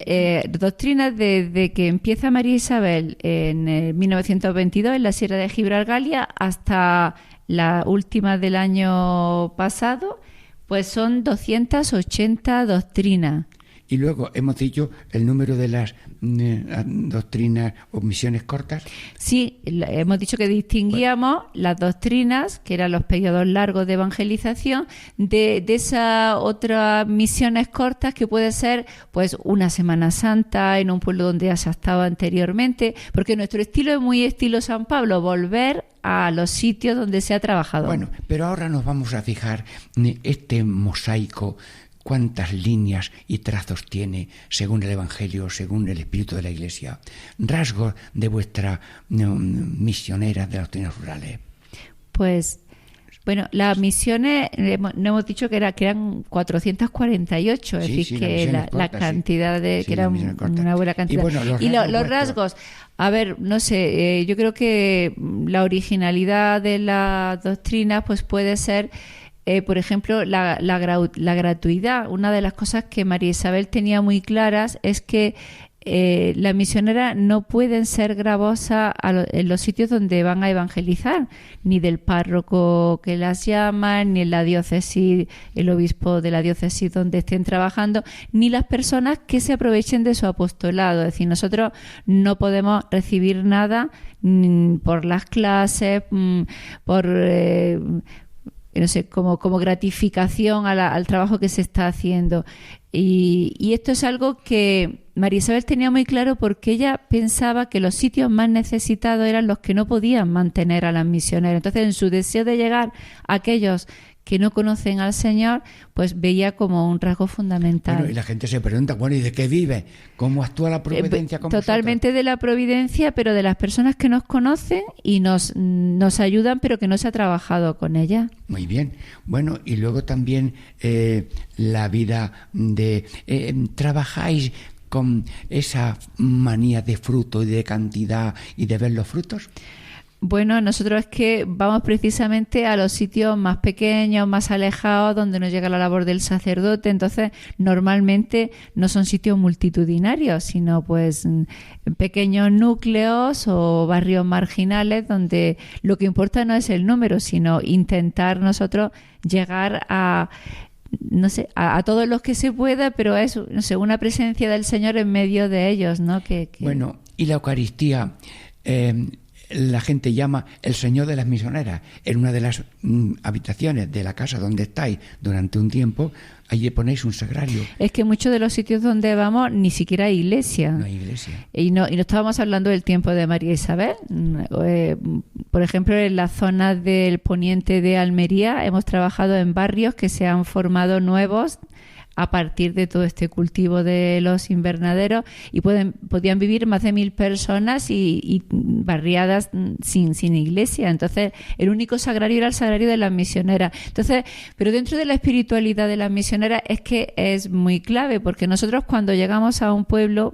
doctrinas desde que empieza María Isabel en 1922 en la Sierra de Gibralgalia hasta la última del año pasado, pues son 280 doctrinas. Y luego hemos dicho el número de las doctrinas o misiones cortas. Sí, hemos dicho que distinguíamos las doctrinas, que eran los periodos largos de evangelización, de esas otras misiones cortas que puede ser pues una Semana Santa en un pueblo donde ya se ha estado anteriormente, porque nuestro estilo es muy estilo San Pablo, volver a los sitios donde se ha trabajado. Bueno, pero ahora nos vamos a fijar en este mosaico. ¿Cuántas líneas y trazos tiene según el Evangelio, según el espíritu de la Iglesia? Rasgos de vuestra misionera de las doctrinas rurales. Pues, bueno, las misiones, no hemos dicho que eran 448, es decir, que la cantidad que era una buena cantidad. Y los rasgos, a ver, no sé, yo creo que la originalidad de las doctrinas pues puede ser... por ejemplo, la gratuidad. Una de las cosas que María Isabel tenía muy claras es que las misioneras no pueden ser gravosas en los sitios donde van a evangelizar, ni del párroco que las llama, ni en la diócesis, el obispo de la diócesis donde estén trabajando, ni las personas que se aprovechen de su apostolado. Es decir, nosotros no podemos recibir nada por las clases, por... no sé, como gratificación al trabajo que se está haciendo. Y esto es algo que María Isabel tenía muy claro porque ella pensaba que los sitios más necesitados eran los que no podían mantener a las misioneras. Entonces, en su deseo de llegar a aquellos que no conocen al Señor, pues veía como un rasgo fundamental. Bueno, y la gente se pregunta, bueno, ¿y de qué vive? ¿Cómo actúa la providencia con totalmente vosotros? De la providencia, pero de las personas que nos conocen y nos ayudan, pero que no se ha trabajado con ellas. Muy bien. Bueno, y luego también la vida de... ¿trabajáis con esa manía de fruto y de cantidad y de ver los frutos? Bueno, nosotros es que vamos precisamente a los sitios más pequeños, más alejados, donde no llega la labor del sacerdote. Entonces, normalmente no son sitios multitudinarios, sino pues pequeños núcleos o barrios marginales donde lo que importa no es el número, sino intentar nosotros llegar a... no sé, a todos los que se pueda, pero es, no sé, una presencia del Señor en medio de ellos, ¿no? Bueno, y la Eucaristía... la gente llama el Señor de las misioneras. En una de las habitaciones de la casa donde estáis durante un tiempo, allí ponéis un sagrario. Es que muchos de los sitios donde vamos ni siquiera hay iglesia. No hay iglesia. Y no estábamos hablando del tiempo de María Isabel. Por ejemplo, en la zona del poniente de Almería hemos trabajado en barrios que se han formado nuevos a partir de todo este cultivo de los invernaderos, y podían vivir más de 1000 personas y barriadas sin iglesia. Entonces, el único sagrario era el sagrario de las misioneras. Entonces, pero dentro de la espiritualidad de las misioneras es que es muy clave, porque nosotros cuando llegamos a un pueblo,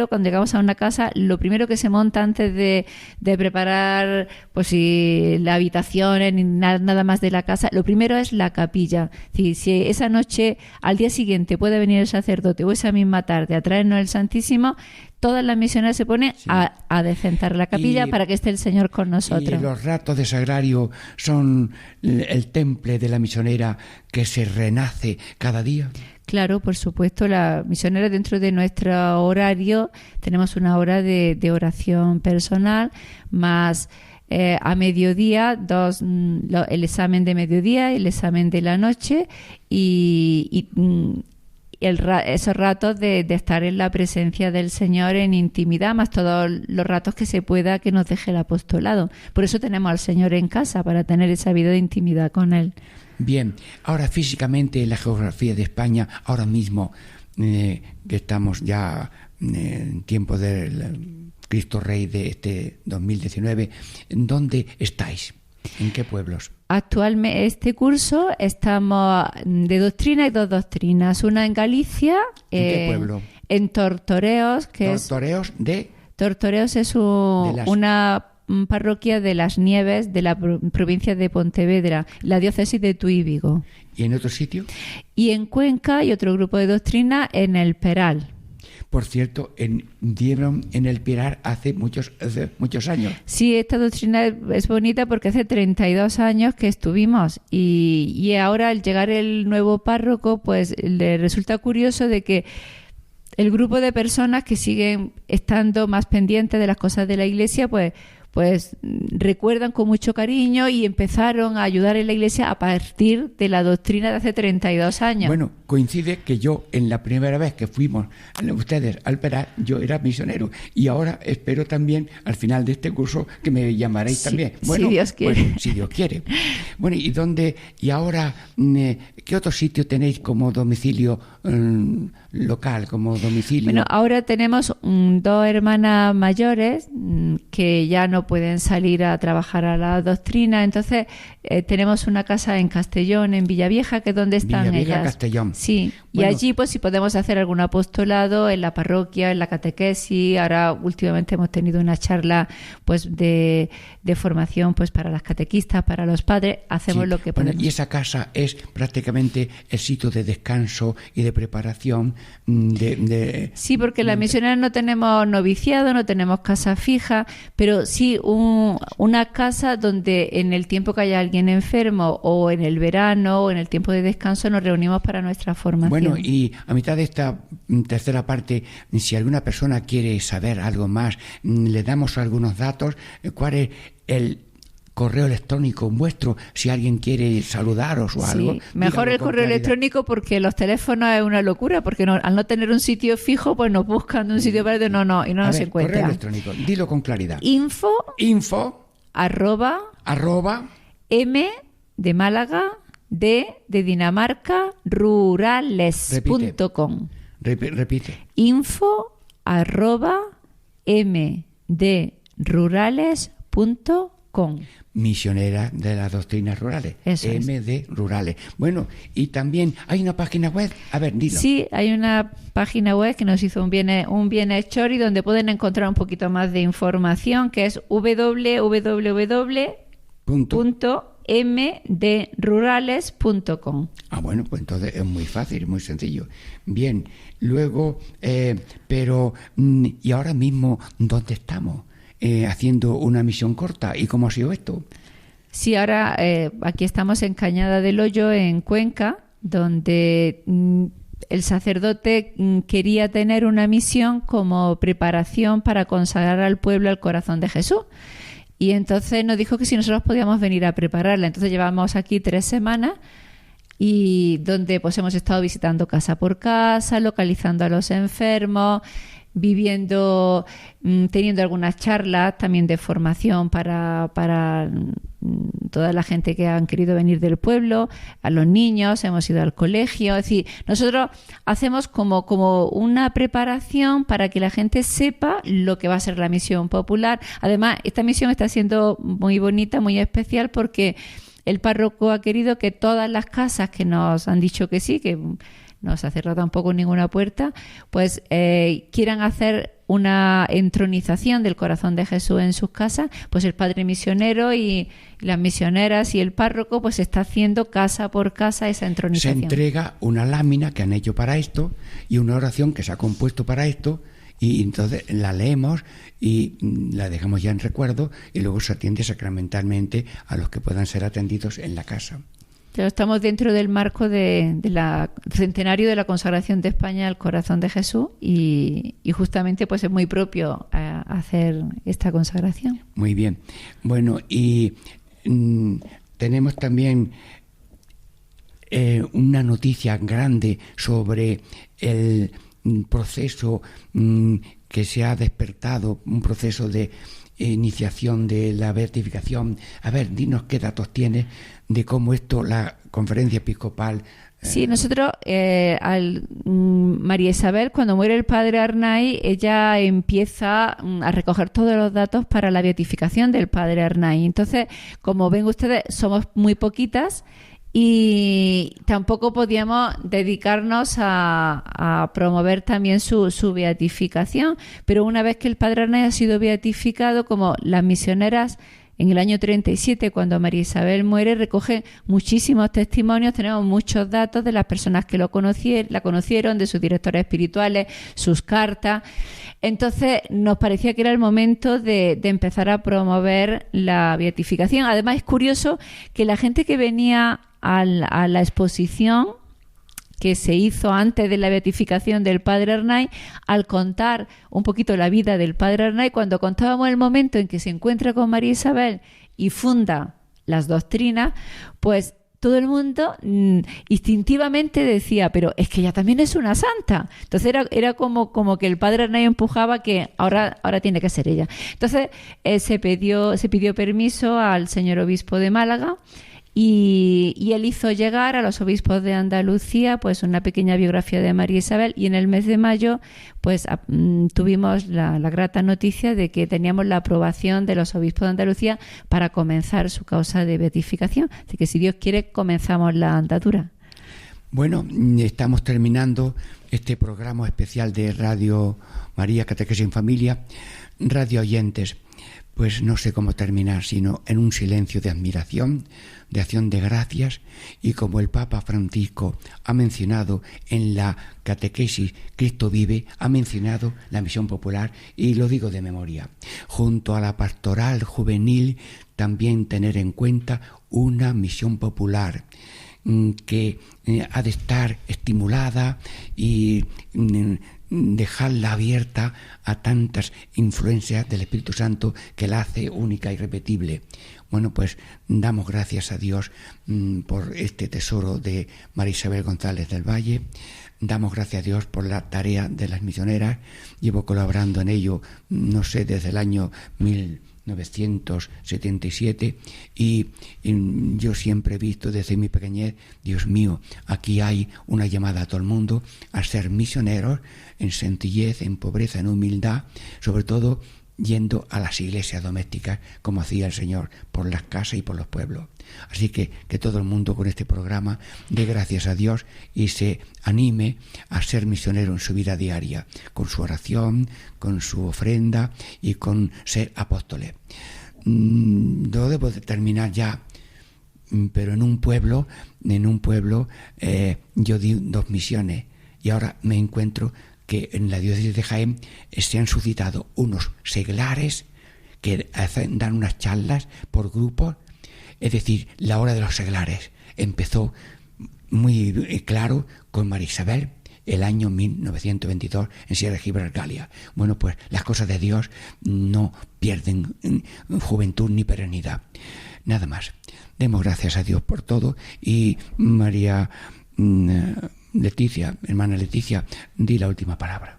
cuando llegamos a una casa, lo primero que se monta antes de preparar, pues si la habitación ni nada más de la casa, lo primero es la capilla. Si esa noche, al día siguiente, puede venir el sacerdote o esa misma tarde a traernos el Santísimo, todas las misioneras se ponen a decentar la capilla para que esté el Señor con nosotros. Y los ratos de sagrario son el temple de la misionera que se renace cada día. Claro, por supuesto, la misionera, dentro de nuestro horario tenemos una hora de oración personal, más a mediodía el examen de mediodía, el examen de la noche y esos ratos de estar en la presencia del Señor en intimidad, más todos los ratos que se pueda que nos deje el apostolado. Por eso tenemos al Señor en casa, para tener esa vida de intimidad con Él. Bien, ahora físicamente la geografía de España, ahora mismo que estamos ya en tiempo del Cristo Rey de este 2019, ¿dónde estáis? ¿En qué pueblos? Actualmente, este curso estamos de doctrina y 2 doctrinas. Una en Galicia. ¿En qué pueblo? En Tortoreos, Tortoreos es una parroquia de Las Nieves, de la provincia de Pontevedra, la diócesis de Tui y Vigo. ¿Y en otro sitio? Y en Cuenca y otro grupo de doctrina en el Peral. Por cierto, dieron en el Pilar hace muchos años. Sí, esta doctrina es bonita porque hace 32 años que estuvimos y ahora, al llegar el nuevo párroco, pues le resulta curioso de que el grupo de personas que siguen estando más pendientes de las cosas de la Iglesia, pues recuerdan con mucho cariño y empezaron a ayudar en la Iglesia a partir de la doctrina de hace 32 años. Bueno, coincide que yo, en la primera vez que fuimos ustedes al Peral, yo era misionero, y ahora espero también, al final de este curso, que me llamaréis también. Bueno, si Dios quiere. Pues, si Dios quiere. Bueno, ¿y ahora qué otro sitio tenéis como domicilio local, como domicilio? Bueno, ahora tenemos 2 hermanas mayores que ya no pueden salir a trabajar a la doctrina, entonces tenemos una casa en Castellón, en Villavieja, que es donde están ellas. Castellón. Sí, bueno. Y allí pues si podemos hacer algún apostolado en la parroquia, en la catequesis. Ahora últimamente hemos tenido una charla pues de formación pues para las catequistas, para los padres, hacemos lo que podemos. Y esa casa es prácticamente el sitio de descanso y de preparación Sí, porque las misioneras no tenemos noviciado, no tenemos casa fija, pero sí una casa donde en el tiempo que haya alguien enfermo, o en el verano, o en el tiempo de descanso, nos reunimos para nuestra formación. Bueno, y a mitad de esta tercera parte, si alguna persona quiere saber algo más, le damos algunos datos. ¿Cuál es el correo electrónico vuestro, si alguien quiere saludaros o algo? Sí, mejor el correo electrónico, porque los teléfonos es una locura, porque al no tener un sitio fijo, pues nos buscan un sitio para y no nos encuentran. Correo electrónico, dilo con claridad. Info arroba M de Málaga, D de Dinamarca, rurales.com. Repite. Info arroba M de rurales.com. Misionera de las doctrinas rurales. Eso MD Rurales. Bueno, y también hay una página web. A ver, dilo. Sí, hay una página web que nos hizo un bienhechor, y donde pueden encontrar un poquito más de información, que es www.mdrurales.com. Bueno, pues entonces es muy fácil, muy sencillo. Bien, luego, pero, ¿y ahora mismo dónde estamos? Haciendo una misión corta. ¿Y cómo ha sido esto? Sí, ahora aquí estamos en Cañada del Hoyo, en Cuenca, donde el sacerdote quería tener una misión como preparación para consagrar al pueblo al corazón de Jesús. Y entonces nos dijo que si nosotros podíamos venir a prepararla. Entonces llevamos aquí 3 semanas, y donde pues hemos estado visitando casa por casa, localizando a los enfermos, viviendo, teniendo algunas charlas también de formación para toda la gente que han querido venir del pueblo, a los niños, hemos ido al colegio. Es decir, nosotros hacemos como una preparación para que la gente sepa lo que va a ser la misión popular. Además, esta misión está siendo muy bonita, muy especial, porque el párroco ha querido que todas las casas que nos han dicho que sí, que no se ha cerrado tampoco ninguna puerta, pues quieran hacer una entronización del corazón de Jesús en sus casas, pues el padre misionero y las misioneras y el párroco pues está haciendo casa por casa esa entronización. Se entrega una lámina que han hecho para esto y una oración que se ha compuesto para esto, y entonces la leemos y la dejamos ya en recuerdo, y luego se atiende sacramentalmente a los que puedan ser atendidos en la casa. Pero estamos dentro del marco del centenario de la consagración de España al corazón de Jesús, y justamente pues es muy propio hacer esta consagración. Muy bien. Bueno, y tenemos también una noticia grande sobre el proceso que se ha despertado, un proceso de iniciación de la beatificación. A ver, dinos qué datos tienes de cómo esto, la conferencia episcopal... Sí, nosotros, María Isabel, cuando muere el padre Arnaiz, ella empieza a recoger todos los datos para la beatificación del padre Arnaiz. Entonces, como ven ustedes, somos muy poquitas y tampoco podíamos dedicarnos a promover también su beatificación. Pero una vez que el padre Arnaiz ha sido beatificado, como las misioneras en el año 37, cuando María Isabel muere, recoge muchísimos testimonios, tenemos muchos datos de las personas que la conocieron, de sus directores espirituales, sus cartas. Entonces nos parecía que era el momento de empezar a promover la beatificación. Además, es curioso que la gente que venía a la exposición que se hizo antes de la beatificación del padre Arnaiz, al contar un poquito la vida del padre Arnaiz, cuando contábamos el momento en que se encuentra con María Isabel y funda las doctrinas, pues todo el mundo instintivamente decía, pero es que ella también es una santa. Entonces era como que el padre Arnaiz empujaba que ahora tiene que ser ella. Entonces se pidió permiso al señor obispo de Málaga, y él hizo llegar a los obispos de Andalucía pues una pequeña biografía de María Isabel, y en el mes de mayo pues tuvimos la grata noticia de que teníamos la aprobación de los obispos de Andalucía para comenzar su causa de beatificación. Así que, si Dios quiere, comenzamos la andadura. Bueno, estamos terminando este programa especial de Radio María, Catequesis en Familia. Radio oyentes, pues no sé cómo terminar, sino en un silencio de admiración, de acción de gracias, y como el Papa Francisco ha mencionado en la catequesis Cristo vive, ha mencionado la misión popular, y lo digo de memoria. Junto a la pastoral juvenil, también tener en cuenta una misión popular que ha de estar estimulada y dejarla abierta a tantas influencias del Espíritu Santo que la hace única y irrepetible. Bueno, pues damos gracias a Dios por este tesoro de María Isabel González del Valle. Damos gracias a Dios por la tarea de las misioneras. Llevo colaborando en ello, no sé, desde el año 1977, y yo siempre he visto desde mi pequeñez, Dios mío, aquí hay una llamada a todo el mundo a ser misioneros en sencillez, en pobreza, en humildad, sobre todo yendo a las iglesias domésticas, como hacía el Señor, por las casas y por los pueblos. Así que todo el mundo con este programa dé gracias a Dios y se anime a ser misionero en su vida diaria, con su oración, con su ofrenda y con ser apóstoles. Yo debo de terminar ya, pero en un pueblo yo di 2 misiones, y ahora me encuentro que en la diócesis de Jaén se han suscitado unos seglares que dan unas charlas por grupos. Es decir, la hora de los seglares empezó muy claro con María Isabel el año 1922 en Sierra de Gibraltar. Bueno, pues las cosas de Dios no pierden juventud ni perenidad. Nada más. Demos gracias a Dios por todo. Y María Leticia, hermana Leticia, di la última palabra.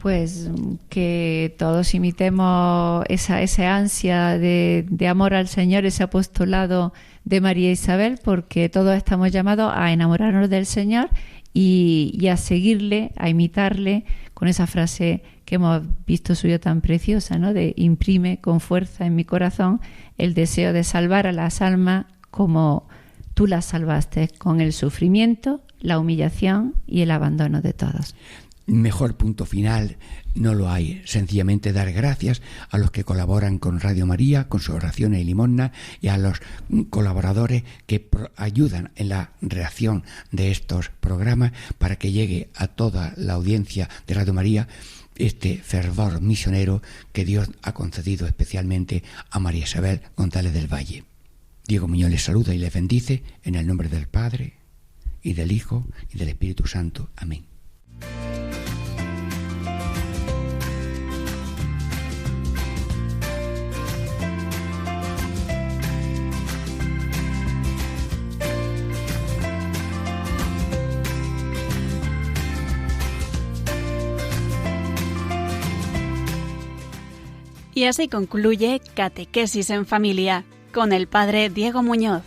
Pues que todos imitemos esa ansia de amor al Señor, ese apostolado de María Isabel, porque todos estamos llamados a enamorarnos del Señor y a seguirle, a imitarle, con esa frase que hemos visto suya tan preciosa, ¿no? De imprime con fuerza en mi corazón el deseo de salvar a las almas como tú las salvaste, con el sufrimiento, la humillación y el abandono de todos. Mejor punto final no lo hay. Sencillamente dar gracias a los que colaboran con Radio María, con sus oraciones y limosna, y a los colaboradores que ayudan en la redacción de estos programas para que llegue a toda la audiencia de Radio María este fervor misionero que Dios ha concedido especialmente a María Isabel González del Valle. Diego Muñoz les saluda y les bendice en el nombre del Padre, y del Hijo, y del Espíritu Santo. Amén. Y así concluye Catequesis en Familia con el Padre Diego Muñoz.